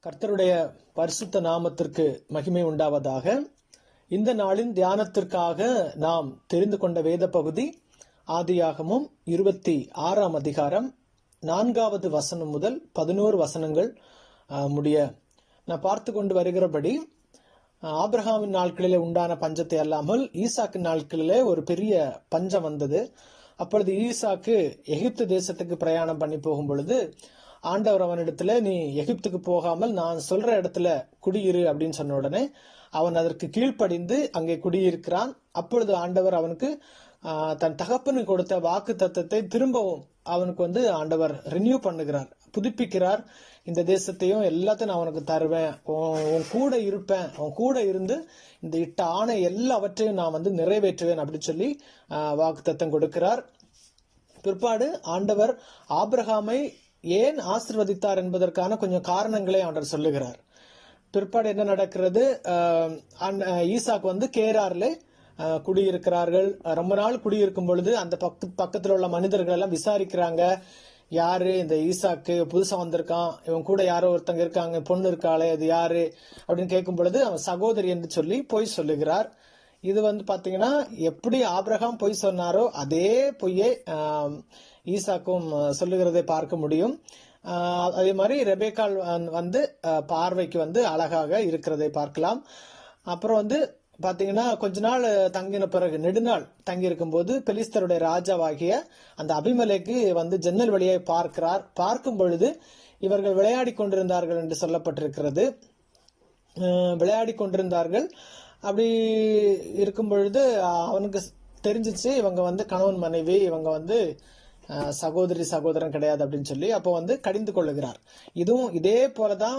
கர்த்தருடைய பரிசுத்த நாமத்திற்கு மகிமை உண்டாவதாக. இந்த நாளின் தியானத்திற்காக நாம் தெரிந்து கொண்ட வேத பகுதி ஆதியாகமம் 26ஆம் அதிகாரம் 4வது வசனம் முதல் 11 வசனங்கள் முடிய நான் பார்த்து கொண்டு வருகிறபடி, ஆபிரகாமின் நாட்களிலே உண்டான பஞ்சத்தை அல்லாமல் ஈசாக்கின் நாட்களிலே ஒரு பெரிய பஞ்சம் வந்தது. அப்பொழுது ஈசாக்கு எகிப்து தேசத்துக்கு பிரயாணம் பண்ணி போகும் பொழுது ஆண்டவர் அவனிடத்துல, நீ எகிப்துக்கு போகாமல் நான் சொல்ற இடத்துல குடியிரு அப்படின்னு சொன்ன உடனே அவன் அதற்கு கீழ்ப்படிந்து அங்கே குடியிருக்கிறான். அப்பொழுது ஆண்டவர் அவனுக்கு தன் தகப்பனுக்கு கொடுத்த வாக்கு தத்தத்தை திரும்பவும் அவனுக்கு ஆண்டவர் ரினியூ பண்ணுகிறார், புதுப்பிக்கிறார். இந்த தேசத்தையும் எல்லாத்தையும் நான் அவனுக்கு தருவேன், உன் கூட இருப்பேன், உன் கூட இருந்து இந்த இட்ட ஆணை எல்லாவற்றையும் நான் நிறைவேற்றுவேன் அப்படின்னு சொல்லி வாக்கு தத்தம் கொடுக்கிறார். பிற்பாடு ஆண்டவர் ஆபிரகாமை ஏன் ஆசீர்வதித்தார் என்பதற்கான கொஞ்சம் காரணங்களை ஆண்டவர் சொல்லுகிறார். பிற்பாடு என்ன நடக்கிறது, ஈசாக்கு கேரார்ல குடியிருக்கிறார்கள். ரொம்ப நாள் குடியிருக்கும் பொழுது அந்த பக்கத்தில் உள்ள மனிதர்கள் எல்லாம் விசாரிக்கிறாங்க, யாரு இந்த ஈசாக்கு புதுசா வந்திருக்கான், இவன் கூட யாரோ ஒருத்தங்க இருக்காங்க, பொண்ணு இருக்காளே, அது யாரு அப்படின்னு கேட்கும் பொழுது அவன் சகோதரி என்று சொல்லி பொய் சொல்லுகிறார். இது பாத்தீங்கன்னா எப்படி ஆபிரகாம் பொய் சொன்னாரோ அதே பொய்யை ஈசாக்கும் சொல்லுகிறதை பார்க்க முடியும். அதே மாதிரி ரெபேக்கால் பார்வைக்கு அழகாக இருக்கிறதை பார்க்கலாம். அப்புறம் பாத்தீங்கன்னா கொஞ்ச நாள் தங்கின பிறகு நெடுநாள் தங்கி இருக்கும் போது பெலிஸ்தருடைய ராஜாவாகிய அந்த அபிமெலேக்கு ஜன்னல் வழியை பார்க்கிறார். பார்க்கும் பொழுது இவர்கள் விளையாடி கொண்டிருந்தார்கள் என்று சொல்லப்பட்டிருக்கிறது. விளையாடி கொண்டிருந்தார்கள். அப்படி இருக்கும் பொழுது அவனுக்கு தெரிஞ்சிச்சு, இவங்க கணவன் மனைவி, இவங்க சகோதரி சகோதரன் கிடையாது அப்படின்னு சொல்லி அப்போ கடிந்து கொள்ளுகிறார். இதுவும் இதே போலதான்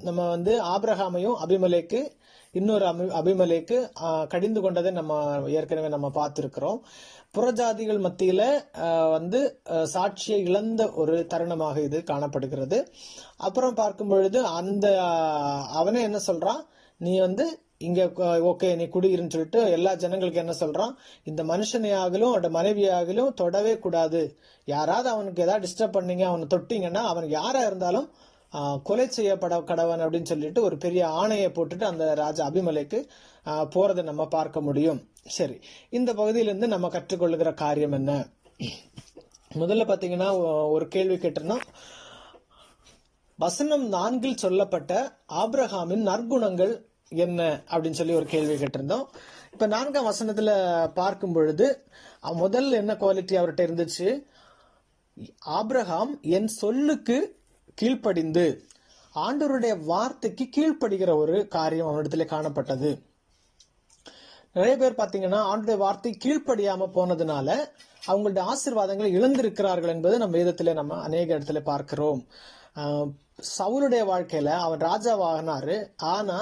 நம்ம ஆபிரகாமையும் அபிமெலேக்கு இன்னொரு அபிமெலேக்கு கடிந்து கொண்டதை நம்ம ஏற்கனவே நம்ம பார்த்திருக்கிறோம். புறஜாதிகள் மத்தியில சாட்சியை இழந்த ஒரு தருணமாக இது காணப்படுகிறது. அப்புறம் பார்க்கும் பொழுது அவனே என்ன சொல்றான், நீ இங்க ஓகே நீ குடியிருன்னு சொல்லிட்டு எல்லா ஜனங்களுக்கு என்ன சொல்றான், இந்த மனுஷனையாகலும் அவனோட மனைவியாகலும் தொடவே கூடாது, யாராவது அவனுக்கு ஏதாவது டிஸ்டர்ப் பண்ணீங்க, அவனை தொட்டீங்கன்னா அவன் யாரா இருந்தாலும் கொலை செய்யப்பட கடவன் அப்படின்னு சொல்லிட்டு ஒரு பெரிய ஆணையை போட்டுட்டு அந்த ராஜா அபிமெலேக்கு போறதை நம்ம பார்க்க முடியும். சரி, இந்த பகுதியிலிருந்து நம்ம கற்றுக்கொள்ளுகிற காரியம் என்ன? முதல்ல பாத்தீங்கன்னா ஒரு கேள்வி கேட்டிருந்தோம். வசனம் 4 சொல்லப்பட்ட ஆபிரகாமின் நற்குணங்கள் என்ன அப்படின்னு சொல்லி ஒரு கேள்வி கேட்டிருந்தோம். இப்ப 4ஆம் வசனத்துல பார்க்கும் பொழுது முதல்ல என்ன குவாலிட்டி அவர்கிட்ட இருந்துச்சு, ஆபிரகாம் என் சொல்லுக்கு கீழ்ப்படிந்து, ஆண்டவருடைய வார்த்தைக்கு கீழ்ப்படுகிற ஒரு காரியம் அவனிடத்துல காணப்பட்டது. நிறைய பேர் பாத்தீங்கன்னா ஆண்டவருடைய வார்த்தை கீழ்ப்படியாம போனதுனால அவங்களுடைய ஆசீர்வாதங்களை இழந்திருக்கிறார்கள் என்பது நம்ம வேதத்திலே நம்ம அநேக இடத்துல பார்க்கிறோம். சவுலுடைய வாழ்க்கையில அவன் ராஜாவாகினாரு, ஆனா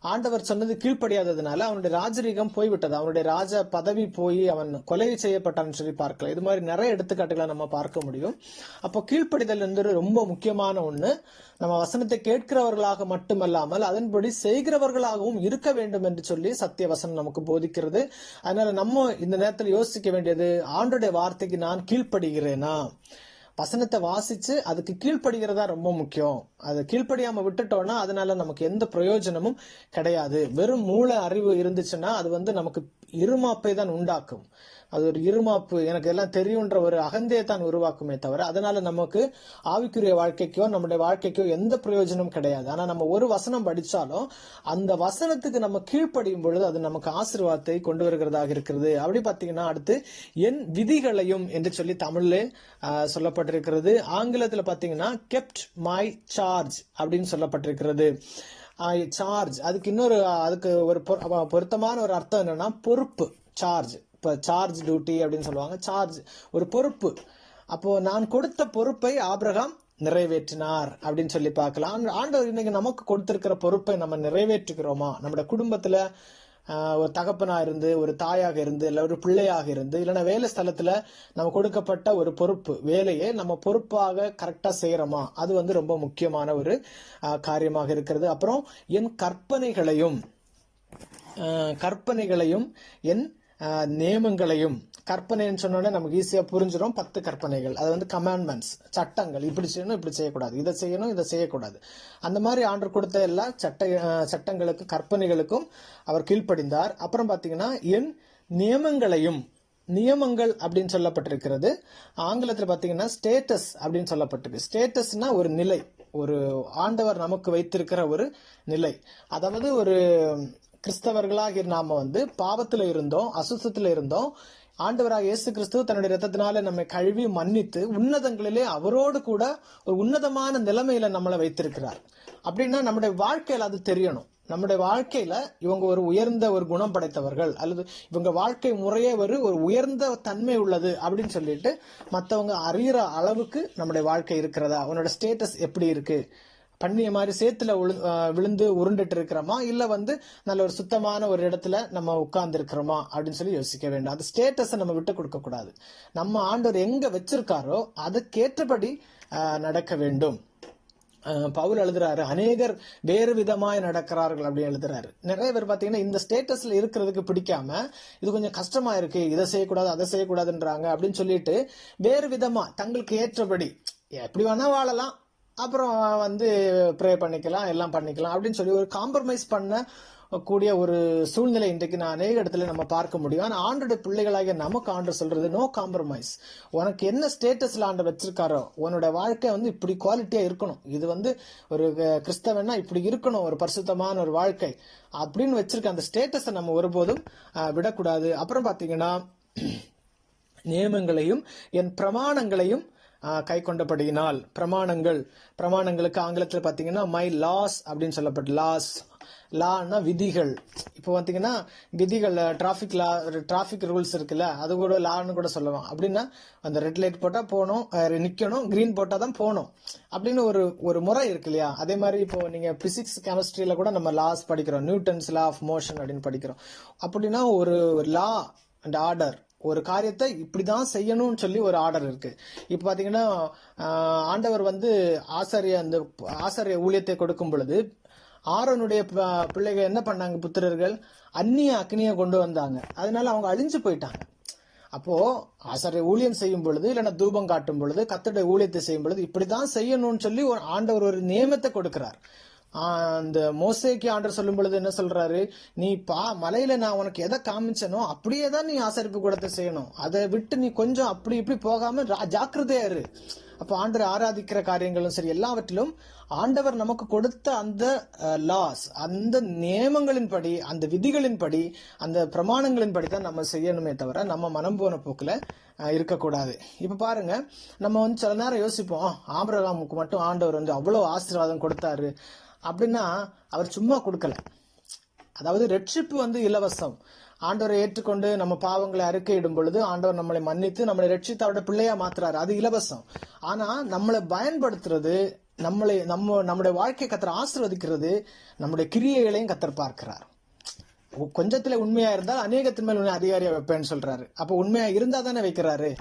ஆண்டவர் சொன்னது கீழ்ப்படியாததுனால அவனுடைய ராஜரீகம் போய்விட்டது, அவனுடைய ராஜ பதவி போய் அவன் கொலை செய்யப்பட்டான்னு சொல்லி பார்க்கலாம். இது மாதிரி நிறைய எடுத்துக்காட்டுகளை நம்ம பார்க்க முடியும். அப்போ கீழ்ப்படிதல் என்பது ரொம்ப முக்கியமான ஒண்ணு. நம்ம வசனத்தை கேட்கிறவர்களாக மட்டுமல்லாமல் அதன்படி செய்கிறவர்களாகவும் இருக்க வேண்டும் என்று சொல்லி சத்திய வசனம் நமக்கு போதிக்கிறது. அதனால நம்ம இந்த நேரத்தில் யோசிக்க வேண்டியது, ஆண்டவருடைய வார்த்தைக்கு நான் கீழ்ப்படுகிறேனா? வசனத்தை வாசிச்சு அதுக்கு கீழ்ப்படுகிறதா ரொம்ப முக்கியம். அதை கீழ்ப்படியாம விட்டுட்டோம்னா அதனால நமக்கு எந்த பிரயோஜனமும் கிடையாது. வெறும் மூல அறிவு இருந்துச்சுன்னா அது நமக்கு இருமாப்பை தான் உண்டாக்கும். அது ஒரு இருமாப்பு, எனக்கு எல்லாம் தெரியுன்ற ஒரு அகந்தையை தான் உருவாக்குமே தவிர அதனால நமக்கு ஆவிக்குரிய வாழ்க்கைக்கோ நம்முடைய வாழ்க்கைக்கோ எந்த பிரயோஜனமும் கிடையாது. ஆனா நம்ம ஒரு வசனம் படிச்சாலும் அந்த வசனத்துக்கு நம்ம கீழ்ப்படியும் பொழுது அது நமக்கு ஆசீர்வாதத்தை கொண்டு வருகிறதாக இருக்கிறது. அப்படி பாத்தீங்கன்னா அடுத்து என் விதிகளையும் என்று சொல்லி தமிழ்ல சொல்லப்பட்டிருக்கிறது. ஆங்கிலத்துல பாத்தீங்கன்னா கெப்ட் மை சார்ஜ் அப்படின்னு சொல்லப்பட்டிருக்கிறது. சார்ஜ் அதுக்கு ஒரு பொருத்தமான ஒரு அர்த்தம் என்னன்னா பொறுப்பு, சார்ஜ். இப்ப சார்ஜ் டியூட்டி அப்படின்னு சொல்லுவாங்க, சார்ஜ் ஒரு பொறுப்பு. அப்போ நான் கொடுத்த பொறுப்பை ஆபிரகாம் நிறைவேற்றினார் அப்படின்னு சொல்லி பார்க்கலாம். ஆண்டவர் இன்னைக்கு நமக்கு கொடுத்திருக்கிற பொறுப்பை நம்ம நிறைவேற்றுகிறோமா? நம்முடைய குடும்பத்துல ஒரு தகப்பனா இருந்து, ஒரு தாயாக இருந்து, இல்ல ஒரு பிள்ளையாக இருந்து, இல்லைன்னா வேலை ஸ்தலத்துல நம்ம கொடுக்கப்பட்ட ஒரு பொறுப்பு, வேலையை நம்ம பொறுப்பாக கரெக்டா செய்யறோமா? அது ரொம்ப முக்கியமான ஒரு காரியமாக இருக்கிறது. அப்புறம் என் கற்பனைகளையும் என் நியமங்களையும் கற்பனைன்னு சொன்னோன்னே நமக்கு ஈஸியா புரிஞ்சிடும். 10 கற்பனைகள், அது வந்து கமாண்ட்மெண்ட்ஸ், சட்டங்கள். இப்படி செய்யணும், இப்படி செய்யக்கூடாது, இதை செய்யணும், இதை செய்யக்கூடாது. அந்த மாதிரி ஆண்டவர் கொடுத்த எல்லா சட்டங்களுக்கு, கற்பனைகளுக்கும் அவர் கீழ்ப்படிந்தார். அப்புறம் பாத்தீங்கன்னா என் நியமங்கள் அப்படின்னு சொல்லப்பட்டிருக்கிறது. ஆங்கிலத்தில் பாத்தீங்கன்னா ஸ்டேட்டஸ் அப்படின்னு சொல்லப்பட்டிருக்கு. ஸ்டேட்டஸ்னா ஒரு நிலை, ஒரு ஆண்டவர் நமக்கு வைத்திருக்கிற ஒரு நிலை. அதாவது ஒரு கிறிஸ்தவர்களாக நாம வந்து பாவத்துல இருந்தோம், அசுத்தத்துல இருந்தோம். ஆண்டவராக இயேசு கிறிஸ்து தன்னுடைய ரத்தத்தினால நம்மை கழுவி மன்னித்து உன்னதங்களிலே அவரோடு கூட ஒரு உன்னதமான நிலைமையில நம்மளை வைத்திருக்கிறார். அப்படின்னா நம்முடைய வாழ்க்கையில அது தெரியணும். நம்முடைய வாழ்க்கையில இவங்க ஒரு உயர்ந்த ஒரு குணம் படைத்தவர்கள், அல்லது இவங்க வாழ்க்கை முறையே ஒரு உயர்ந்த தன்மை உள்ளது அப்படின்னு சொல்லிட்டு மற்றவங்க அறிகிற அளவுக்கு நம்முடைய வாழ்க்கை இருக்கிறதா, உன்னோட ஸ்டேட்டஸ் எப்படி இருக்கு, பண்ணிய மாதிரி சேத்துல விழுந்து உருண்டுட்டு இருக்கிறோமா, இல்ல வந்து நல்ல ஒரு சுத்தமான ஒரு இடத்துல நம்ம உட்கார்ந்து இருக்கிறோமா அப்படின்னு சொல்லி யோசிக்க வேண்டும். அந்த ஸ்டேட்டஸை நம்ம விட்டு கொடுக்க கூடாது. நம்ம ஆண்டவர் எங்க வச்சிருக்காரோ அதுக்கேற்றபடி நடக்க வேண்டும். பவுல் எழுதுறாரு, அநேகர் வேறு விதமாய் நடக்கிறார்கள் அப்படின்னு எழுதுறாரு. நிறைய பேர் பாத்தீங்கன்னா இந்த ஸ்டேட்டஸ்ல இருக்கிறதுக்கு பிடிக்காம இது கொஞ்சம் கஷ்டமா இருக்கு, இதை செய்யக்கூடாது அதை செய்யக்கூடாதுன்றாங்க அப்படின்னு சொல்லிட்டு வேறு விதமா தங்களுக்கு ஏற்றபடி எப்படி வேணா வாழலாம், அப்புறம் வந்து ப்ரே பண்ணிக்கலாம், எல்லாம் பண்ணிக்கலாம் அப்படின்னு சொல்லி ஒரு காம்ப்ரமைஸ் பண்ண கூடிய ஒரு சூழ்நிலை இன்றைக்கு நான் அநேக இடத்துல நம்ம பார்க்க முடியும். ஆனா ஆண்டோடைய பிள்ளைகளாகிய நமக்கு ஆண்டவர் சொல்றது நோ காம்ப்ரமைஸ். உனக்கு என்ன ஸ்டேட்டஸ்ல ஆண்டவர் வச்சிருக்காரோ உன்னோட வாழ்க்கை வந்து இப்படி குவாலிட்டியா இருக்கணும், இது வந்து ஒரு கிறிஸ்தவனா இப்படி இருக்கணும், ஒரு பரிசுத்தமான ஒரு வாழ்க்கை அப்படின்னு வச்சிருக்க அந்த ஸ்டேட்டஸை நம்ம ஒருபோதும் விடக்கூடாது. அப்புறம் பாத்தீங்கன்னா நியமங்களையும் என் பிரமாணங்களையும் கை கொண்டபடியினால், பிரமாணங்களுக்கு ஆங்கிலத்தில் பாத்தீங்கன்னா மை லாஸ் அப்படின்னு சொல்லப்பட்ட லான்னா விதிகள். இப்போ பாத்தீங்கன்னா விதிகள், டிராபிக் ரூல்ஸ் இருக்குல்ல, அது கூட லான்னு கூட சொல்லுவாங்க. அப்படின்னா அந்த ரெட் லைட் போட்டா போகணும், நிக்கணும், கிரீன் போட்டா தான் போகணும் அப்படின்னு ஒரு முறை இருக்கு இல்லையா. அதே மாதிரி இப்போ நீங்க பிசிக்ஸ் கெமிஸ்ட்ரியில கூட நம்ம லாஸ் படிக்கிறோம், நியூட்டன்ஸ் லா ஆஃப் மோஷன் அப்படின்னு படிக்கிறோம். அப்படின்னா ஒரு லா அண்ட் ஆர்டர், ஒரு காரியத்தை இப்படிதான் செய்யணும்னு சொல்லி ஒரு ஆர்டர் இருக்கு. இப்ப பாத்தீங்கன்னா ஆண்டவர் வந்து ஆசாரிய ஊழியத்தை கொடுக்கும் பொழுது ஆரோனுடைய பிள்ளைகள் என்ன பண்ணாங்க, புத்திரர்கள் அந்நிய அக்னியை கொண்டு வந்தாங்க, அதனால அவங்க அழிஞ்சு போயிட்டாங்க. அப்போ ஆசாரிய ஊழியம் செய்யும் பொழுது, இல்லைன்னா தூபம் காட்டும் பொழுது, கர்த்தருடைய ஊழியத்தை செய்யும் பொழுது இப்படிதான் செய்யணும்னு சொல்லி ஒரு ஆண்டவர் ஒரு நியமத்தை கொடுக்கிறார். அந்த மோசேக்கு ஆண்டவர் சொல்லும் பொழுது என்ன சொல்றாரு, நீ மலையில நான் உனக்கு எதை காமிச்சனோ அப்படியே தான் நீ ஆசரிப்பு கூடத்தை செய்யணும், அதை விட்டு நீ கொஞ்சம் அப்படி இப்படி போகாம ஜாக்கிரதையா இரு. அப்ப ஆண்டவர் ஆராதிக்கிற காரியங்களும் சரி, எல்லாவற்றிலும் ஆண்டவர் நமக்கு கொடுத்த அந்த லாஸ், அந்த நியமங்களின்படி, அந்த விதிகளின்படி, அந்த பிரமாணங்களின்படி தான் நம்ம செய்யணுமே தவிர நம்ம மனம் போன போக்குல இருக்கக்கூடாது. இப்ப பாருங்க, நம்ம வந்து சில நேரம் யோசிப்போம், ஆபிரகாமுக்கு மட்டும் ஆண்டவர் வந்து அவ்வளவு ஆசீர்வாதம் கொடுத்தாரு அப்படின்னா அவர் சும்மா கொடுக்கல. அதாவது ரட்சிப்பு வந்து இலவசம். ஆண்டவரை ஏற்றுக்கொண்டு நம்ம பாவங்களை அறிக்கையிடும் பொழுது ஆண்டவர் நம்மளை மன்னித்து நம்மளை ரட்சித்து அவருடைய பிள்ளையா மாத்துறாரு, அது இலவசம். ஆனா நம்மளை பயன்படுத்துறது, நம்முடைய வாழ்க்கையை கத்தர் ஆசீர்வதிக்கிறது, நம்முடைய கிரியைகளையும் கத்தர் பார்க்கிறார். கொஞ்சத்துல உண்மையா இருந்தால் அநேகத்தின் மேல் அதிகாரியா வைப்பேன்னு சொல்றாரு. அப்போ உண்மையா இருந்தா தானே வைக்கிறாரு.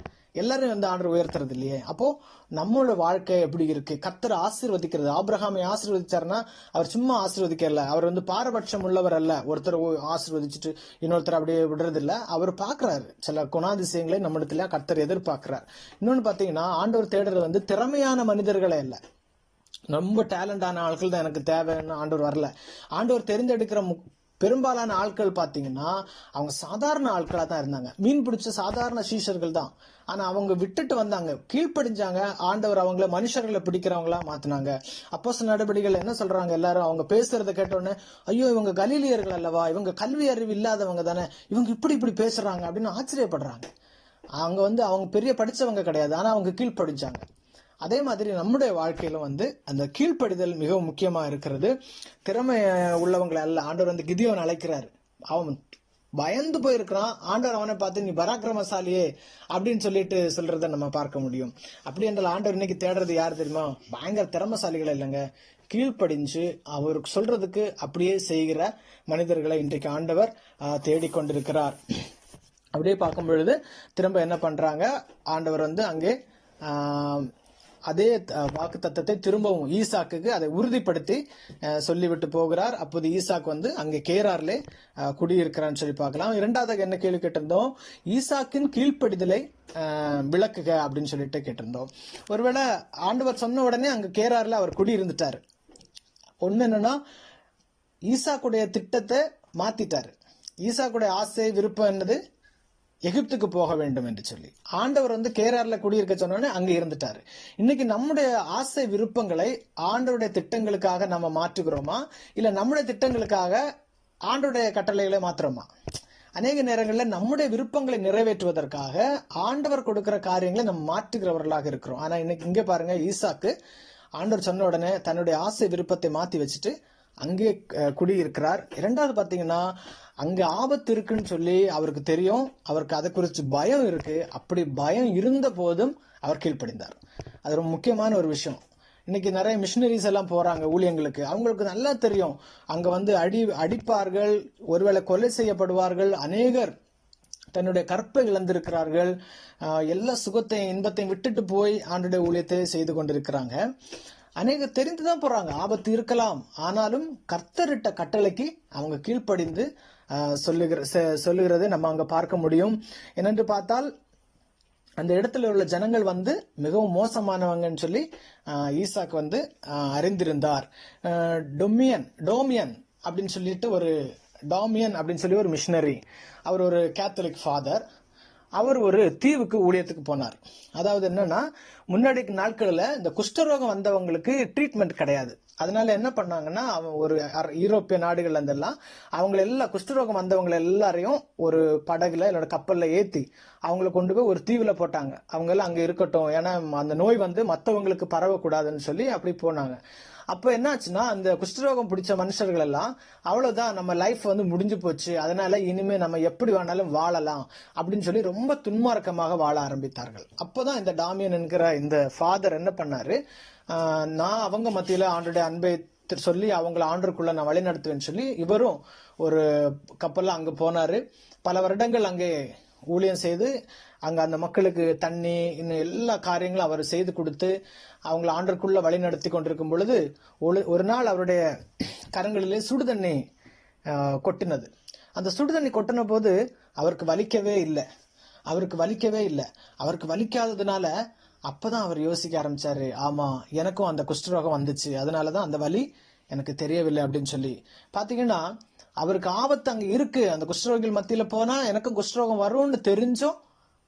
எல்லாரும் வந்து ஆண்டவர் உயர்த்துறது இல்லையே. அப்போ நம்மளோட வாழ்க்கை எப்படி இருக்கு, கர்த்தர் ஆசீர்வதிக்கிறது. ஆபிரகாமை ஆசீர்வதிச்சாருன்னா அவர் சும்மா ஆசீர்வதிக்கல, அவர் வந்து பாரபட்சம் உள்ளவர் அல்ல, ஒருத்தர் ஆசீர்வதிச்சுட்டு இன்னொருத்தர் அப்படியே விடுறது இல்ல. அவர் பாக்குறாரு சில குணாதிசயங்களை நம்மிடத்துல கர்த்தர் எதிர்பார்க்கிறார். இன்னொன்னு பாத்தீங்கன்னா ஆண்டவர் தேடுறது வந்து திறமையான மனிதர்களே இல்ல, ரொம்ப டேலண்டான ஆட்கள் தான் எனக்கு தேவைன்னு ஆண்டவர் வரல. ஆண்டவர் தெரிந்தெடுக்கிற பெரும்பாலான ஆட்கள் பாத்தீங்கன்னா அவங்க சாதாரண ஆட்களா தான் இருந்தாங்க, மீன் பிடிச்ச சாதாரண சீஷர்கள் தான். ஆனா அவங்க விட்டுட்டு வந்தாங்க, கீழ்ப்படிஞ்சாங்க. ஆண்டவர் அவங்கள மனுஷர்களை பிடிக்கிறவங்களா மாத்தினாங்க. அப்போஸ்தலர் நடவடிக்கைகள் என்ன சொல்றாங்க, எல்லாரும் அவங்க பேசுறத கேட்டோன்னே, ஐயோ இவங்க கலீலியர்கள் அல்லவா, இவங்க கல்வி அறிவு இல்லாதவங்க தானே, இவங்க இப்படி பேசுறாங்க அப்படின்னு ஆச்சரியப்படுறாங்க. அவங்க பெரிய படிச்சவங்க கிடையாது, ஆனா அவங்க கீழ்ப்படிஞ்சாங்க. அதே மாதிரி நம்முடைய வாழ்க்கையில வந்து அந்த கீழ்ப்படிதல் மிகவும் முக்கியமா இருக்கிறது. திறமை உள்ளவங்களை அல்ல. ஆண்டவர் வந்து கிதியோன் அழைக்கிறாரு, அவன் பயந்து போயிருக்கிறான், ஆண்டவர் அவனை பார்த்து நீ பராக்கிரமசாலியே அப்படின்னு சொல்லிட்டு சொல்றத நம்ம பார்க்க முடியும். அப்படி என்றால் ஆண்டவர் இன்னைக்கு தேடுறது யார் தெரியுமா, பயங்கர திறமசாலிகள் இல்லைங்க, கீழ்ப்படிஞ்சு அவருக்கு சொல்றதுக்கு அப்படியே செய்கிற மனிதர்களை இன்றைக்கு ஆண்டவர் தேடிக்கொண்டிருக்கிறார். அப்படியே பார்க்கும் பொழுது திரும்ப என்ன பண்றாங்க, ஆண்டவர் வந்து அங்கே அதே வாக்கு தத்தத்தை திரும்பவும் ஈசாக்குக்கு அதை உறுதிப்படுத்தி சொல்லிவிட்டு போகிறார். அப்போது ஈசாக்கு வந்து அங்கே கேரார்லே குடியிருக்கிறான்னு சொல்லி பார்க்கலாம். இரண்டாவது என்ன கேள்வி கேட்டிருந்தோம், ஈசாக்கின் கீழ்ப்படிதலை விளக்குக அப்படின்னு சொல்லிட்டு கேட்டிருந்தோம். ஒருவேளை ஆண்டவர் சொன்ன உடனே அங்க கேரார்ல அவர் குடியிருந்துட்டாரு. ஒண்ணு என்னன்னா, ஈசாக்குடைய திட்டத்தை மாத்திட்டாரு. ஈசாக்குடைய ஆசை விருப்பம் என்னது, எகிப்துக்கு போக வேண்டும் என்று சொல்லி. ஆண்டவர் வந்து கேரார்ல குடியிருக்க சொன்னோடனே அங்க இருந்துட்டாரு. இன்னைக்கு நம்முடைய ஆசை விருப்பங்களை ஆண்டவருடைய திட்டங்களுக்காக நம்ம மாற்றுகிறோமா, இல்ல நம்முடைய திட்டங்களுக்காக ஆண்டவருடைய கட்டளைகளை மாத்துறோமா? அநேக நேரங்களில் நம்முடைய விருப்பங்களை நிறைவேற்றுவதற்காக ஆண்டவர் கொடுக்கிற காரியங்களை நம்ம மாற்றுகிறவர்களாக இருக்கிறோம். ஆனா இன்னைக்கு இங்க பாருங்க, ஈசாக்கு ஆண்டவர் சொன்ன உடனே தன்னுடைய ஆசை விருப்பத்தை மாத்தி வச்சுட்டு அங்கே குடியிருக்கிறார். இரண்டாவது பாத்தீங்கன்னா, அங்க ஆபத்து இருக்குன்னு சொல்லி அவருக்கு தெரியும், அவருக்கு அதை குறித்து பயம் இருக்கு. அப்படி பயம் இருந்த போதும் அவர் கீழ்ப்படிந்தார். அது ரொம்ப முக்கியமான ஒரு விஷயம். இன்னைக்கு நிறைய மிஷினரிஸ் எல்லாம் போறாங்க ஊழியங்களுக்கு. அவங்களுக்கு நல்லா தெரியும், அங்க வந்து அடிப்பார்கள், ஒருவேளை கொலை செய்யப்படுவார்கள், அநேகர் தன்னுடைய கற்பை இழந்திருக்கிறார்கள், எல்லா சுகத்தையும் இன்பத்தையும் விட்டுட்டு போய் ஆண்டுடைய ஊழியத்தை செய்து கொண்டிருக்கிறாங்க. அநேகர் தெரிந்துதான் போறாங்க, ஆபத்து இருக்கலாம், ஆனாலும் கர்த்தரிட்ட கட்டளைக்கு அவங்க கீழ்ப்படிந்து சொல்லுகிறதை நம்ம அங்க பார்க்க முடியும். என்னென்று பார்த்தால், அந்த இடத்துல உள்ள ஜனங்கள் வந்து மிகவும் மோசமானவங்கன்னு சொல்லி ஈசாக்கு வந்து அறிந்திருந்தார். டோமியன் அப்படின்னு சொல்லிட்டு ஒரு மிஷனரி, அவர் ஒரு கேத்தலிக் ஃபாதர். அவர் ஒரு தீவுக்கு ஊழியத்துக்கு போனார். அதாவது என்னன்னா, முன்னாடி நாட்கள்ல இந்த குஷ்டரோகம் வந்தவங்களுக்கு ட்ரீட்மெண்ட் கிடையாது. அதனால என்ன பண்ணாங்கன்னா, ஒரு யூரோப்பிய நாடுகள்ல இருந்தெல்லாம் அவங்க எல்லாம் குஷ்டரோகம் வந்தவங்களை எல்லாரையும் ஒரு படகுல இல்ல கப்பல்ல ஏத்தி அவங்களை கொண்டு போய் ஒரு தீவுல போட்டாங்க. அவங்க எல்லாம் அங்க இருக்கட்டும், ஏன்னா அந்த நோய் வந்து மற்றவங்களுக்கு பரவக்கூடாதுன்னு சொல்லி அப்படி போனாங்க. அப்ப என்னாச்சுன்னா, அந்த குஷ்டரோகம் பிடிச்ச மனுஷர்கள் எல்லாம் அவ்வளவுதான், நம்ம லைஃப் வந்து முடிஞ்சு போச்சு, அதனால இனிமே நம்ம எப்படி வேணாலும் வாழலாம் அப்படின்னு சொல்லி ரொம்ப துன்மார்க்கமாக வாழ ஆரம்பித்தார்கள். அப்போதான் இந்த டாமியன் என்கிற இந்த ஃபாதர் என்ன பண்ணாரு, நான் அவங்க மத்தியில ஆண்டுடைய அன்பை சொல்லி அவங்களை ஆண்டருக்குள்ள நான் வழி நடத்துவேன்னு சொல்லி இவரும் ஒரு கப்பல்ல அங்க போனாரு. பல வருடங்கள் அங்கே ஊழியம் செய்து அங்க அந்த மக்களுக்கு தண்ணி இன்னும் எல்லா காரியங்களும் அவர் செய்து கொடுத்து அவங்களை ஆண்டருக்குள்ள வழி நடத்தி கொண்டிருக்கும் பொழுது ஒரு நாள் அவருடைய கரங்களிலே சுடுதண்ணி கொட்டினது. அந்த சுடுதண்ணி கொட்டின போது அவருக்கு வலிக்கவே இல்லை. அவருக்கு வலிக்காததுனால அப்பதான் அவர் யோசிக்க ஆரம்பிச்சாரு, ஆமா எனக்கும் அந்த குஷ்டரோகம் வந்துச்சு, அதனாலதான் அந்த வலி எனக்கு தெரியவில்லை அப்படின்னு சொல்லி. பாத்தீங்கன்னா, அவருக்கு ஆபத்து அங்க இருக்கு, அந்த குஷ்டரோகிகள் மத்தியில போனா எனக்கும் குஷ்டரோகம் வரும்னு தெரிஞ்சும்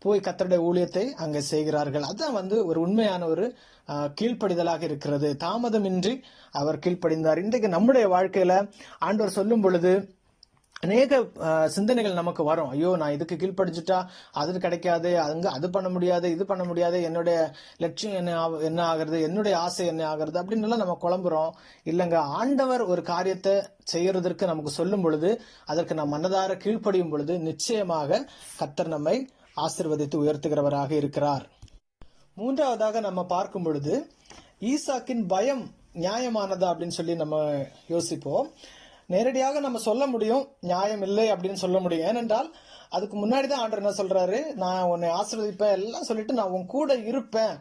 போய் கர்த்தருடைய ஊழியத்தை அங்க செய்கிறார்கள். அதான் வந்து ஒரு உண்மையான ஒரு கீழ்ப்படிதலாக இருக்கிறது. தாமதமின்றி அவர் கீழ்ப்படிந்தார். இன்றைக்கு நம்முடைய வாழ்க்கையில ஆண்டவர் சொல்லும் பொழுது அநேக சிந்தனைகள் நமக்கு வரும். ஐயோ, நான் இதுக்கு கீழ்ப்படிச்சுட்டா அது கிடைக்காது, அங்க அது பண்ண முடியாது, இது பண்ண முடியாது, என்னுடைய லட்சியம் என்ன ஆகிறது, என்னுடைய ஆசை என்ன ஆகிறது அப்படின்னு எல்லாம் நம்ம குழம்புறோம். இல்லைங்க, ஆண்டவர் ஒரு காரியத்தை செய்யறதற்கு நமக்கு சொல்லும் பொழுது அதற்கு நாம் மனதார கீழ்ப்படியும் பொழுது நிச்சயமாக கர்த்தர் நம்மை ஆசீர்வதித்து உயர்த்துகிறவராக இருக்கிறார். மூன்றாவதாக நம்ம பார்க்கும் பொழுது, ஈசாக்கின் பயம் நியாயமானதா அப்படின்னு சொல்லி நம்ம யோசிப்போம். நேரடியாக நம்ம சொல்ல முடியும், நியாயம் இல்லை அப்படின்னு சொல்ல முடியும். ஏனென்றால் அதுக்கு முன்னாடிதான் ஆண்டவர் என்ன சொல்றாரு, நான் உன்னை ஆசீர்வதிப்பேன் எல்லாம் சொல்லிட்டு நான் உன் கூட இருப்பேன்,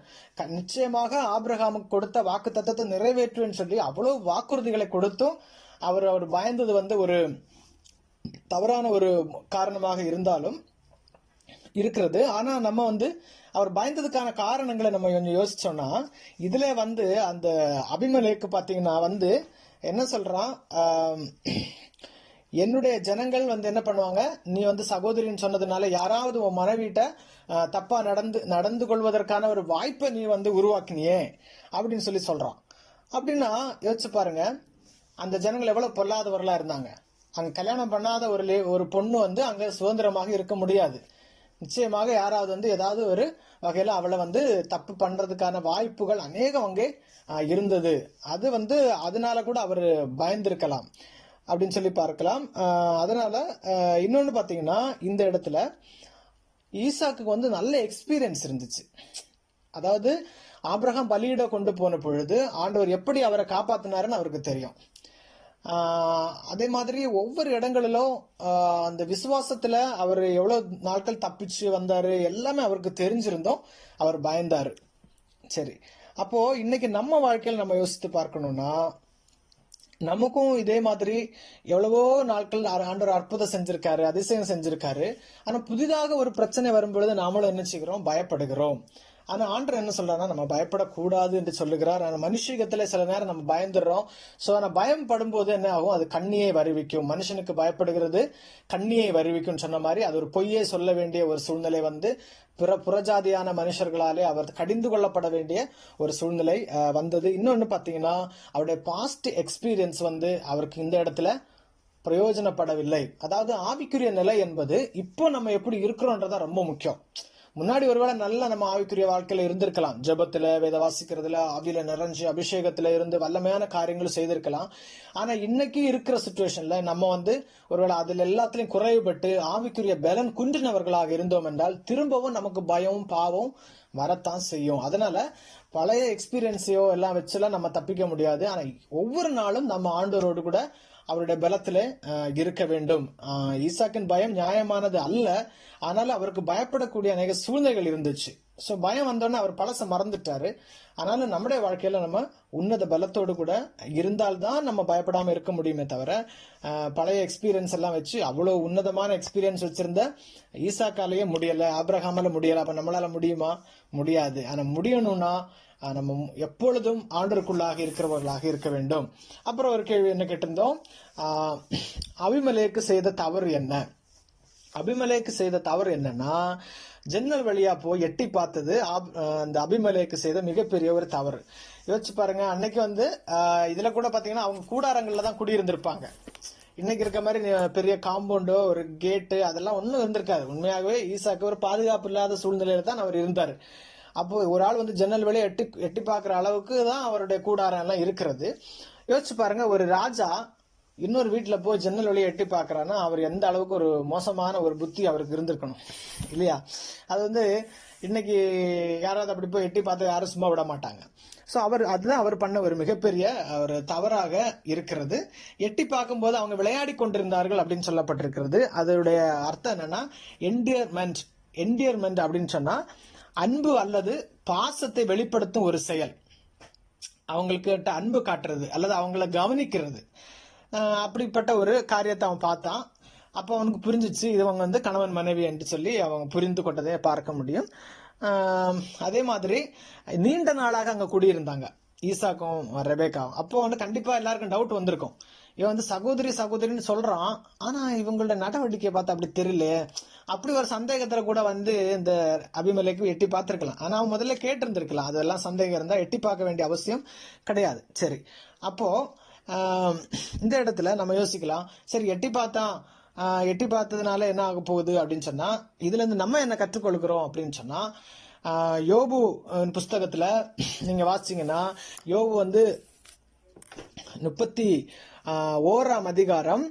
நிச்சயமாக ஆபிரகாமுக்கு கொடுத்த வாக்கு தத்தத்தை நிறைவேற்றுவேன்னு சொல்லி அவ்வளவு வாக்குறுதிகளை கொடுத்தும் அவர் பயந்தது வந்து ஒரு தவறான ஒரு காரணமாக இருந்தாலும் இருக்கிறது. ஆனா நம்ம வந்து அவர் பயந்ததுக்கான காரணங்களை நம்ம கொஞ்சம் யோசிச்சோம்னா, இதுல வந்து அந்த அபிமெலேக்கு பாத்தீங்கன்னா வந்து என்ன சொல்றான், என்னுடைய ஜனங்கள் வந்து என்ன பண்ணுவாங்க, நீ வந்து சகோதரின்னு சொன்னதுனால யாராவது உன் மனைவிட்ட தப்பா நடந்து கொள்வதற்கான ஒரு வாய்ப்பை நீ வந்து உருவாக்கினியே அப்படின்னு சொல்லி சொல்றான். அப்படின்னா யோசிச்சு பாருங்க, அந்த ஜனங்கள் எவ்வளவு பொல்லாதவர்களா இருந்தாங்க. அங்க கல்யாணம் பண்ணாத ஒரு பொண்ணு வந்து அங்க சுதந்திரமாக இருக்க முடியாது. நிச்சயமாக யாராவது வந்து ஏதாவது ஒரு வகையில அவளை வந்து தப்பு பண்றதுக்கான வாய்ப்புகள் அநேகம் அங்கே இருந்தது. அது வந்து அதனால கூட அவர் பயந்திருக்கலாம் அப்படின்னு சொல்லி பார்க்கலாம். அதனால இன்னொன்னு பாத்தீங்கன்னா, இந்த இடத்துல ஈசாக்கு வந்து நல்ல எக்ஸ்பீரியன்ஸ் இருந்துச்சு. அதாவது ஆபிரகாம் பலியிட கொண்டு போன பொழுது ஆண்டவர் எப்படி அவரை காப்பாத்தினாருன்னு அவருக்கு தெரியும். அதே மாதிரி ஒவ்வொரு இடங்களிலும் அந்த விசுவாசத்துல அவர் எவ்வளவு நாட்கள் தப்பிச்சு வந்தாரு எல்லாமே அவருக்கு தெரிஞ்சிருந்தோம், அவர் பயந்தாரு. சரி, அப்போ இன்னைக்கு நம்ம வாழ்க்கையில் நம்ம யோசித்து பார்க்கணும்னா, நமக்கும் இதே மாதிரி எவ்வளவோ நாட்கள் ஆண்டவர் அற்புதம் செஞ்சிருக்காரு, அதிசயம் செஞ்சிருக்காரு. ஆனா புதிதாக ஒரு பிரச்சனை வரும்பொழுது நாமளும் என்ன செய்கிறோம்? பயப்படுகிறோம். ஆனா ஆண்டவர் என்ன சொல்றாருன்னா, நம்ம பயப்படக்கூடாது என்று சொல்லுகிறார். ஆனா மனுஷீகத்துல சில நேரம் நம்ம பயந்துடுறோம். சோ ஆனா பயம் படும்போது என்ன ஆகும்? அது கண்ணியை வருவிக்கும். மனுஷனுக்கு பயப்படுகிறது கண்ணியை வருவிக்கும் சொன்ன மாதிரி அது ஒரு பொய்யை சொல்ல வேண்டிய ஒரு சூழ்நிலை வந்து புறஜாதியான மனுஷர்களாலே அவர் கடிந்து கொள்ளப்பட வேண்டிய ஒரு சூழ்நிலை வந்தது. இன்னொன்னு பாத்தீங்கன்னா, அவருடைய பாஸ்ட் எக்ஸ்பீரியன்ஸ் வந்து அவருக்கு இந்த இடத்துல பிரயோஜனப்படவில்லை. அதாவது ஆவிக்குரிய நிலை என்பது இப்போ நம்ம எப்படி இருக்கிறோன்றதா ரொம்ப முக்கியம். முன்னாடி ஒருவேளை நல்ல நம்ம ஆவிக்குரிய வாழ்க்கையில இருந்திருக்கலாம், ஜெபத்துல, வேத வாசிக்கிறதுல, ஆவியில நிறைஞ்சு அபிஷேகத்துல இருந்து வல்லமையான காரியங்களும் செய்திருக்கலாம். ஆனா இன்னைக்கு இருக்கிற சிச்சுவேஷன்ல நம்ம வந்து ஒருவேளை அதுல எல்லாத்திலையும் குறைவுபட்டு ஆவிக்குரிய பலன் குன்றினவர்களாக இருந்தோம் என்றால் திரும்பவும் நமக்கு பயம் பாவம் வரத்தான் செய்யும். அதனால பழைய எக்ஸ்பீரியன்ஸையோ எல்லாம் வச்சுலாம் நம்ம தப்பிக்க முடியாது. ஆனா ஒவ்வொரு நாளும் நம்ம ஆண்டவரோடு கூட அவருடைய பலத்திலே இருக்க வேண்டும். ஈசாக்கின் பயம் நியாயமானது அல்ல, ஆனாலும் அவருக்கு பயப்படக்கூடிய அநேக சூழ்நிலைகள் இருந்துச்சு. சோ பயம் வந்தோடனே அவர் பழச மறந்துட்டாரு. ஆனாலும் நம்முடைய வாழ்க்கையில நம்ம உன்னத பலத்தோடு கூட இருந்தால்தான் நம்ம பயப்படாம இருக்க முடியுமே தவிர, பழைய எக்ஸ்பீரியன்ஸ் எல்லாம் வச்சு அவ்வளவு உன்னதமான எக்ஸ்பீரியன்ஸ் வச்சிருந்த ஈசாக்காலேயே முடியல, ஆபிரகாமால முடியல, அப்ப நம்மளால முடியுமா? முடியாது. ஆனா முடியணும்னா நம்ம எப்பொழுதும் ஆண்டருக்குள்ளாக இருக்கிறவர்களாக இருக்க வேண்டும். அப்புறம் ஒரு கேள்வி என்ன கேட்டிருந்தோம்? அபிமெலேக்கு செய்த தவறு என்ன? அபிமெலேக்கு செய்த தவறு என்னன்னா, ஜன்னல் வழியா போய் எட்டி பார்த்தது அந்த அபிமெலேக்கு செய்த மிகப்பெரிய ஒரு தவறு. யோசிச்சு பாருங்க, அன்னைக்கு வந்து இதுல கூட பாத்தீங்கன்னா அவங்க கூடாரங்கள்ல தான் குடியிருந்திருப்பாங்க. இன்னைக்கு இருக்க மாதிரி பெரிய காம்பவுண்டோ ஒரு கேட்டு அதெல்லாம் ஒன்னும் இருந்திருக்காது. உண்மையாகவே ஈசாக்கு ஒரு பாதுகாப்பு இல்லாத சூழ்நிலையில தான் அவர் இருந்தாரு. அப்போ ஒரு ஆள் வந்து ஜன்னல் வழியா எட்டி பாக்குற அளவுக்கு தான் அவருடைய கூடாரம் எல்லாம் இருக்கிறது. யோசிச்சு பாருங்க, ஒரு ராஜா இன்னொரு வீட்டுல போய் ஜன்னல் வழியா எட்டி பாக்குறான்னா அவர் எந்த அளவுக்கு ஒரு மோசமான ஒரு புத்தி அவருக்கு இருந்திருக்கணும் இல்லையா? அது வந்து இன்னைக்கு யாராவது அப்படி போய் எட்டி பார்த்து யாரும் சும்மா விட மாட்டாங்க. சோ அதுதான் அவர் பண்ண ஒரு மிகப்பெரிய ஒரு தவறாக இருக்கிறது. எட்டி பார்க்கும் போது அவங்க விளையாடி கொண்டிருந்தார்கள் அப்படின்னு சொல்லப்பட்டிருக்கிறது. அதோடைய அர்த்தம் என்னன்னா, என்டியர்மெண்ட் அப்படின்னு சொன்னா அன்பு அல்லது பாசத்தை வெளிப்படுத்தும் ஒரு செயல். அவங்களுக்கு அன்பு காட்டுறது அல்லது அவங்கள கவனிக்கிறது. அப்படிப்பட்ட ஒரு காரியத்தை அவன் பார்த்தான். அப்போ அவனுக்கு புரிஞ்சிச்சு இவங்க வந்து கணவன் மனைவி என்று சொல்லி அவங்க புரிந்து கொண்டதை பார்க்க முடியும். அதே மாதிரி நீண்ட நாளாக அங்க குடியிருந்தாங்க ஈசாக்கும் ரெபேக்காவும். அப்போ வந்து கண்டிப்பா எல்லாருக்கும் டவுட் வந்திருக்கும், இவன் வந்து சகோதரின்னு சொல்றான், ஆனா இவங்களோட நடவடிக்கையை பார்த்தா அப்படி தெரியல. அப்படி ஒரு சந்தேகத்துல கூட வந்து இந்த அபிமெலேக்கு எட்டி பார்த்திருக்கலாம். ஆனா அவன் முதல்ல கேட்டு இருந்திருக்கலாம். அதெல்லாம் சந்தேகம் இருந்தா எட்டி பார்க்க வேண்டிய அவசியம் கிடையாது. சரி, அப்போ இந்த இடத்துல நம்ம யோசிக்கலாம், சரி எட்டி பார்த்ததுனால என்ன ஆக போகுது அப்படின்னு சொன்னா, இதுல இருந்து நம்ம என்ன கற்றுக்கொள்கிறோம் அப்படின்னு சொன்னா, யோபு புஸ்தகத்துல நீங்க வாசிச்சீங்கன்னா, யோபு வந்து 31ஆம் அதிகாரம்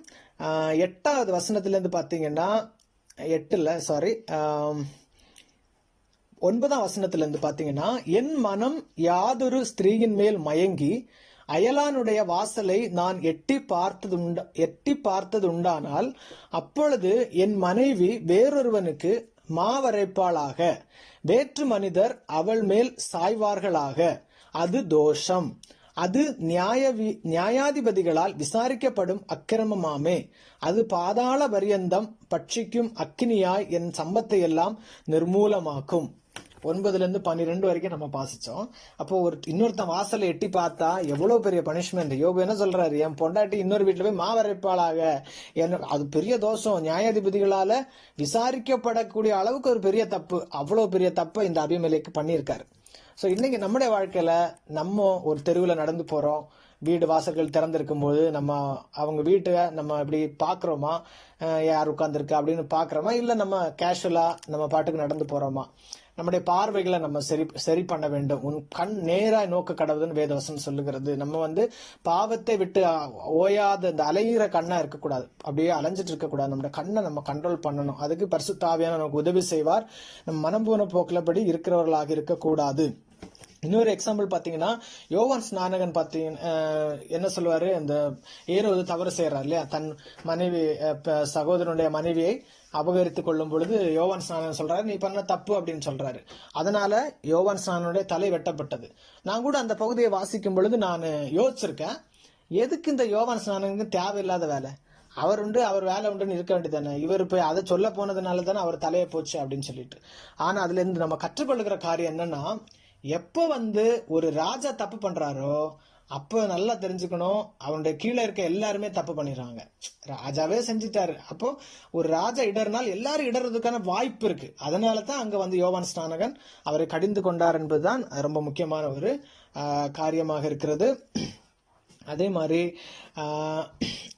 8வது வசனத்திலிருந்து பாத்தீங்கன்னா 9ஆம் வசனத்திலிருந்து பாத்தீங்கன்னா, என் மனம் யாதொரு ஸ்திரீயின் மேல் மயங்கி அயலானுடைய வாசலை நான் எட்டி பார்த்தது உண்டானால் அப்பொழுது என் மனைவி வேறொருவனுக்கு மாவரைப்பாளாக, வேற்று மனிதர் அவள் மேல் சாய்வார்களாக, அது தோஷம், அது நியாயாதிபதிகளால் விசாரிக்கப்படும் அக்கிரமமாமே, அது பாதாள பரியந்தம் பட்சிக்கும் அக்கினியாய் என் சம்பத்தை எல்லாம் நிர்மூலமாக்கும். 9-12 வரைக்கும் நம்ம பாசிச்சோம். அப்போ இன்னொருத்தன் வாசலை எட்டி பார்த்தா எவ்வளவு பெரிய பனிஷ்மெண்ட். யோபு என்ன சொல்றாரு, என் பொண்டாட்டி இன்னொரு வீட்டுல போய் மாவரைப்பாளாக, அது பெரிய தோஷம், நியாயாதிபதிகளால விசாரிக்கப்படக்கூடிய அளவுக்கு ஒரு பெரிய தப்பு. அவ்வளவு பெரிய தப்பை இந்த அபிமெலேக்கு பண்ணியிருக்காரு. சோ இன்னைக்கு நம்முடைய வாழ்க்கையில நம்ம ஒரு தெருவில் நடந்து போறோம், வீடு வாசல்கள் திறந்திருக்கும் போது நம்ம அவங்க வீட்டை நம்ம இப்படி பாக்குறோமா, யார் உட்கார்ந்துருக்கா அப்படின்னு பாக்குறோமா, இல்ல நம்ம கேஷுவலா நம்ம பாட்டுக்கு நடந்து போறோமா? நம்முடைய பார்வைகளை நம்ம சரி பண்ண வேண்டும். உன் கண் நேராய் நோக்க கடவுதுன்னு வேதவசனம் சொல்லுகிறது. நம்ம வந்து பாவத்தை விட்டு ஓயாத இந்த அலைகிற கண்ணா இருக்கக்கூடாது, அப்படியே அலைஞ்சிட்டு இருக்கக்கூடாது. நம்முடைய கண்ணை நம்ம கண்ட்ரோல் பண்ணணும். அதுக்கு பரிசுத்த ஆவியானவர் நமக்கு உதவி செய்வார். நம்ம மனம் போன போக்கிலபடி இருக்கிறவர்களாக இருக்கக்கூடாது. இன்னொரு எக்ஸாம்பிள் பாத்தீங்கன்னா, யோவான் ஸ்நானகன் என்ன சொல்லுவாரு, இந்த ஏரோது தவறு செய்யறாரு இல்லையா, தன் மனைவி சகோதரனுடைய மனைவியை அபகரித்துக் கொள்ளும் பொழுது யோவான் ஸ்நானகன் சொல்றாரு, நீ பண்ண தப்பு அப்படின்னு சொல்றாரு. அதனால யோவான் ஸ்நானனுடைய தலை வெட்டப்பட்டது. நான் கூட அந்த பகுதியை வாசிக்கும் பொழுது நான் யோசிச்சிருக்கேன், எதுக்கு இந்த யோவான் ஸ்நானகனுக்கு தேவையில்லாத வேலை, அவர் உண்டு அவர் வேலை உண்டுன்னு இருக்க வேண்டியதானே, இவர் போய் அதை சொல்ல போனதுனால தானே அவர் தலையை போச்சு அப்படின்னு சொல்லிட்டு. ஆனா அதுல இருந்து நம்ம கற்றுக்கொள்ளுகிற காரியம் என்னன்னா, எப்ப ஒரு ராஜா தப்பு பண்றாரோ அப்ப நல்லா தெரிஞ்சுக்கணும், அவனுடைய கீழே இருக்க எல்லாருமே தப்பு பண்ணிடுறாங்க. ராஜாவே செஞ்சுட்டாரு, அப்போ ஒரு ராஜா இடர்னால் எல்லாரும் இடறதுக்கான வாய்ப்பு இருக்கு. அதனாலதான் அங்க யோவான் ஸ்நானகன் அவரை கடிந்து கொண்டார் என்பதுதான் ரொம்ப முக்கியமான ஒரு காரியமாக இருக்கிறது. அதே மாதிரி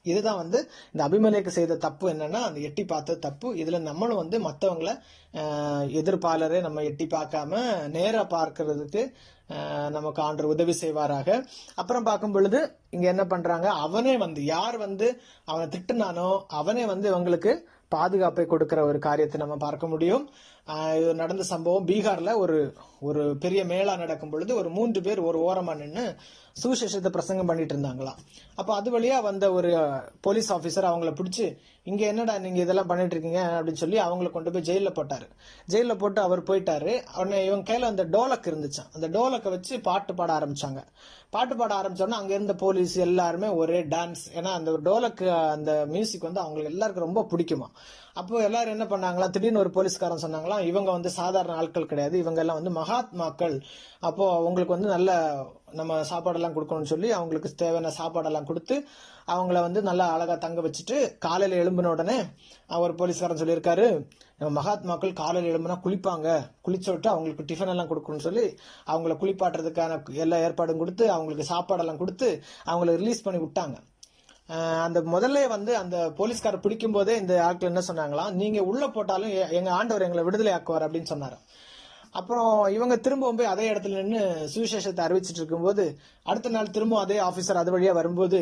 இதுதான் இந்த அபிமெலேக்கு செய்த தப்பு என்னன்னா, அந்த எட்டி பார்த்த தப்பு. இதுல நம்மளும் மற்றவங்களை எதிர்ப்பாளரே நம்ம எட்டி பார்க்காம நேரா பார்க்கறதுக்கு நமக்கு ஆண்டவர் உதவி செய்வாராக. அப்புறம் பார்க்கும் பொழுது இங்க என்ன பண்றாங்க, அவனே யார் அவனை திட்டுனானோ அவனே இவங்களுக்கு பாதுகாப்பை கொடுக்கிற ஒரு காரியத்தை நம்ம பார்க்க முடியும். இது நடந்த சம்பவம் பீகார்ல ஒரு பெரிய மேளா நடக்கும் பொழுது ஒரு 3 பேர் ஒரு ஓரமா நின்று சுவிசேஷத்தை பிரசங்கம் பண்ணிட்டு இருந்தாங்களாம். அப்ப அது வழியா ஒரு போலீஸ் ஆபீசர் அவங்கள பிடிச்சு, இங்க என்னடா நீங்க இதெல்லாம் பண்ணிட்டு இருக்கீங்க அப்படின்னு சொல்லி அவங்களை கொண்டு போய் ஜெயில போட்டாரு. ஜெயில போட்டு அவர் போயிட்டாரு. உடனே இவங்க கையில அந்த டோலக் இருந்துச்சான், அந்த டோலக்கை வச்சு பாட்டு பாட ஆரம்பிச்சாங்க. பாட்டு பாட ஆரம்பிச்சோன்னா அங்க இருந்த போலீஸ் எல்லாருமே ஒரே டான்ஸ். ஏன்னா அந்த டோலக்கு அந்த மியூசிக் அவங்களுக்கு எல்லாருக்கும் ரொம்ப பிடிக்குமா. அப்போ எல்லாரும் என்ன பண்ணாங்களா, திடீர்னு ஒரு போலீஸ்காரன் சொன்னாங்களா, இவங்க சாதாரண ஆட்கள் கிடையாது, இவங்க எல்லாம் மகாத்மாக்கள். அப்போ அவங்களுக்கு நல்ல நம்ம சாப்பாடெல்லாம் கொடுக்கணும்னு சொல்லி அவங்களுக்கு தேவையான சாப்பாடெல்லாம் கொடுத்து அவங்கள நல்லா அழகா தங்க வச்சுட்டு, காலையில எழும்பின உடனே ஒரு போலீஸ்காரன் சொல்லியிருக்காரு, மகாத்மாக்கள் காலையில எழும்புனா குளிப்பாங்க, குளிச்ச விட்டு அவங்களுக்கு டிஃபன் எல்லாம் கொடுக்கணும்னு சொல்லி அவங்கள குளிப்பாட்டுறதுக்கான எல்லா ஏற்பாடும் கொடுத்து அவங்களுக்கு சாப்பாடெல்லாம் கொடுத்து அவங்கள ரிலீஸ் பண்ணி விட்டாங்க. அந்த முதல்ல அந்த போலீஸ்காரர் பிடிக்கும் போதே இந்த ஆட்கள் என்ன சொன்னாங்களாம், நீங்க உள்ள போட்டாலும் எங்க ஆண்டவர் எங்களை விடுதலை ஆக்குவார் அப்படின்னு சொன்னாரு. அப்புறம் இவங்க திரும்பவும் போய் அதே இடத்துல நின்று சுவிசேஷத்தை அறிவிச்சிட்டு இருக்கும்போது அடுத்த நாள் திரும்ப அதே ஆபீசர் அது வழியா வரும்போது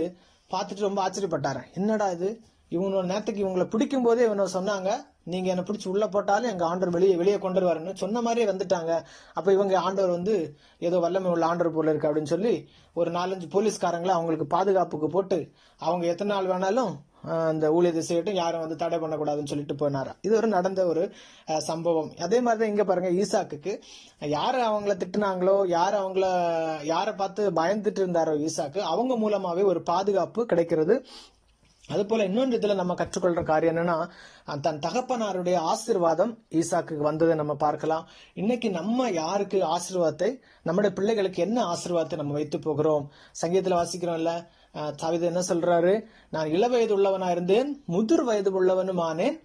பார்த்துட்டு ரொம்ப ஆச்சரியப்பட்டாரு, என்னடா இது, இவனோட நேரத்துக்கு இவங்களை பிடிக்கும் போதே இவனை சொன்னாங்க, நீங்க என்ன பிடிச்சி உள்ள போட்டாலும் எங்க ஆண்டவர் வெளியே கொண்டு வருவாருன்னு சொன்ன மாதிரியே வந்துட்டாங்க. அப்ப இவங்க ஆண்டவர் ஏதோ வல்லமை உள்ள ஆண்டவர் போல இருக்கு அப்படின்னு சொல்லி ஒரு 4-5 போலீஸ்காரங்களை அவங்களுக்கு பாதுகாப்புக்கு போட்டு அவங்க எத்தனை நாள் வேணாலும் அந்த ஊழியத்தை செய்யட்டும், யாரும் தடை பண்ணக்கூடாதுன்னு சொல்லிட்டு போனாரா. இது நடந்த ஒரு சம்பவம். அதே மாதிரிதான் இங்க பாருங்க, ஈசாக்குக்கு யாரு அவங்கள திட்டுனாங்களோ, யாரை பார்த்து பயந்துட்டு இருந்தாரோ ஈசாக்கு, அவங்க மூலமாவே ஒரு பாதுகாப்பு கிடைக்கிறது. அது போல இன்னொன்று இதுல நம்ம கற்றுக்கொள்ற காரியம் என்னன்னா, தன் தகப்பனாருடைய ஆசீர்வாதம் ஈசாக்கு வந்ததை நம்ம பார்க்கலாம். இன்னைக்கு நம்ம யாருக்கு ஆசீர்வாதத்தை, நம்முடைய பிள்ளைகளுக்கு என்ன ஆசீர்வாதத்தை நம்ம வைத்து போகிறோம். சங்கீதத்துல வாசிக்கிறோம்ல, தாவீது என்ன சொல்றாரு, நான் இளவயது உள்ளவனா இருந்தேன், முதிர் வயது உள்ளவனும் ஆனேன்,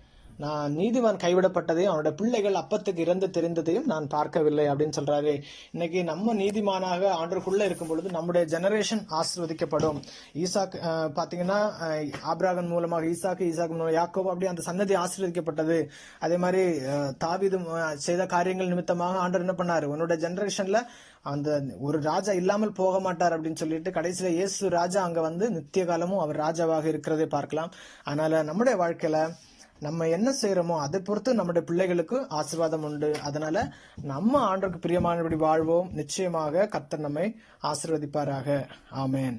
நான் நீதிமான் கைவிடப்பட்டதையும் அவனுடைய பிள்ளைகள் அப்பத்துக்கு இறந்து தெரிந்ததையும் நான் பார்க்கவில்லை அப்படின்னு சொல்றாரு. இன்னைக்கு நம்ம நீதிமானாக ஆண்டவருக்குள்ள இருக்கும் பொழுது நம்முடைய ஜெனரேஷன் ஆசீர்வதிக்கப்படும். ஈசாக் பாத்தீங்கன்னா ஆபிரகாம் மூலமாக ஈசாக்கு மூலமாக யாக்கோபு, அப்படி அந்த சன்னதி ஆசீர்வதிக்கப்பட்டது. அதே மாதிரி தாவீது செய்த காரியங்கள் நிமித்தமாக ஆண்டவர் என்ன பண்ணாரு, உன்னுடைய ஜெனரேஷன்ல அந்த ஒரு ராஜா இல்லாமல் போக மாட்டார் அப்படின்னு சொல்லிட்டு கடைசியில இயேசு ராஜா அங்க நித்திய காலமும் அவர் ராஜாவாக இருக்கிறதை பார்க்கலாம். அதனால நம்முடைய வாழ்க்கையில நம்ம என்ன செய்யறோமோ அதை பொறுத்து நம்முடைய பிள்ளைகளுக்கு ஆசீர்வாதம் உண்டு. அதனால நம்ம ஆண்டவருக்கு பிரியமானபடி வாழ்வோம். நிச்சயமாக கர்த்தர் நம்மை ஆசீர்வதிப்பாராக. ஆமென்.